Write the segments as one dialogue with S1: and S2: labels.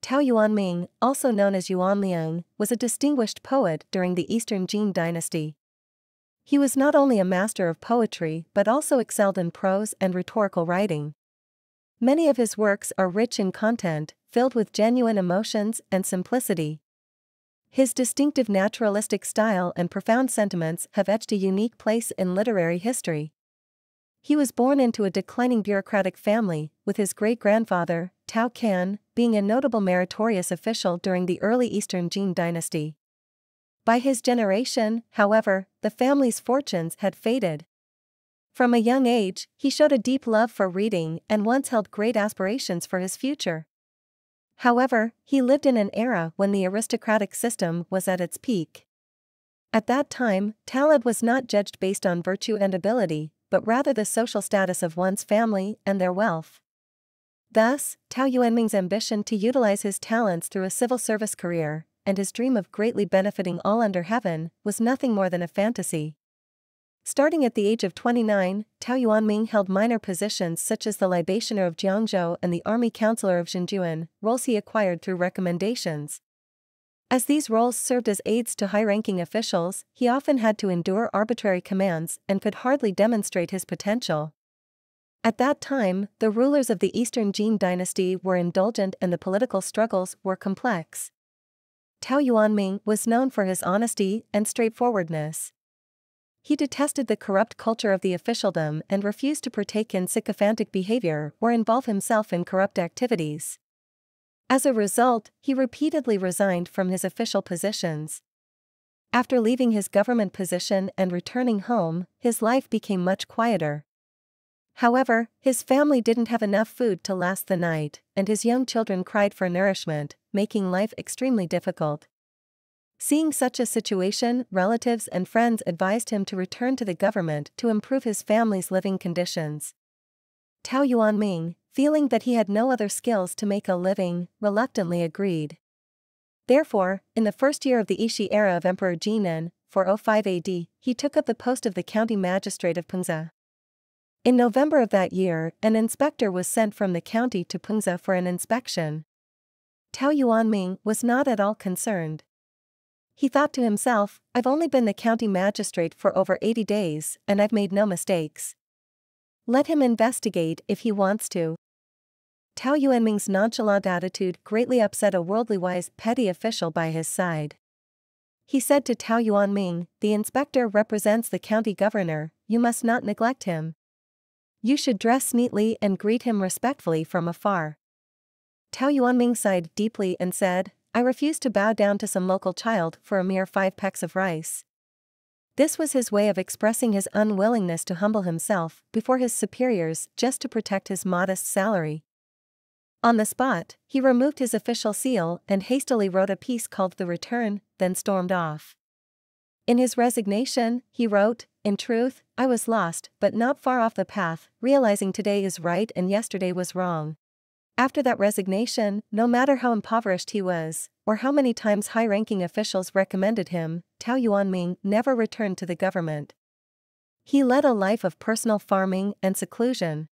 S1: Tao Yuanming, also known as Yuanliang, was a distinguished poet during the Eastern Jin dynasty. He was not only a master of poetry but also excelled in prose and rhetorical writing. Many of his works are rich in content, filled with genuine emotions and simplicity. His distinctive naturalistic style and profound sentiments have etched a unique place in literary history. He was born into a declining bureaucratic family, with his great-grandfather, Tao Can, being a notable meritorious official during the early Eastern Jin dynasty. By his generation, however, the family's fortunes had faded. From a young age, he showed a deep love for reading and once held great aspirations for his future. However, he lived in an era when the aristocratic system was at its peak. At that time, talent was not judged based on virtue and ability, but rather the social status of one's family and their wealth. Thus, Tao Yuanming's ambition to utilize his talents through a civil service career, and his dream of greatly benefiting all under heaven, was nothing more than a fantasy. Starting at the age of 29, Tao Yuanming held minor positions such as the libationer of Jiangzhou and the army counselor of Xinjuan, roles he acquired through recommendations. As these roles served as aides to high-ranking officials, he often had to endure arbitrary commands and could hardly demonstrate his potential. At that time, the rulers of the Eastern Jin dynasty were indulgent and the political struggles were complex. Tao Yuanming was known for his honesty and straightforwardness. He detested the corrupt culture of the officialdom and refused to partake in sycophantic behavior or involve himself in corrupt activities. As a result, he repeatedly resigned from his official positions. After leaving his government position and returning home, his life became much quieter. However, his family didn't have enough food to last the night, and his young children cried for nourishment, making life extremely difficult. Seeing such a situation, relatives and friends advised him to return to the government to improve his family's living conditions. Tao Yuanming, feeling that he had no other skills to make a living, reluctantly agreed. Therefore, in the first year of the Ishi era of Emperor Jinan, 405 AD, he took up the post of the county magistrate of Pengze. In November of that year, an inspector was sent from the county to Pengze for an inspection. Tao Yuanming was not at all concerned. He thought to himself, "I've only been the county magistrate for over 80 days, and I've made no mistakes. Let him investigate if he wants to." Tao Yuanming's nonchalant attitude greatly upset a worldly-wise petty official by his side. He said to Tao Yuanming, "The inspector represents the county governor, you must not neglect him. You should dress neatly and greet him respectfully from afar." Tao Yuanming sighed deeply and said, "I refuse to bow down to some local child for a mere 5 pecks of rice." This was his way of expressing his unwillingness to humble himself before his superiors just to protect his modest salary. On the spot, he removed his official seal and hastily wrote a piece called The Return, then stormed off. In his resignation, he wrote, "In truth, I was lost but not far off the path, realizing today is right and yesterday was wrong." After that resignation, no matter how impoverished he was, or how many times high-ranking officials recommended him, Tao Yuanming never returned to the government. He led a life of personal farming and seclusion.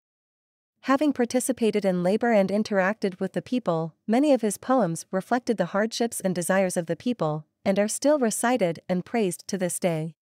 S1: Having participated in labor and interacted with the people, many of his poems reflected the hardships and desires of the people, and are still recited and praised to this day.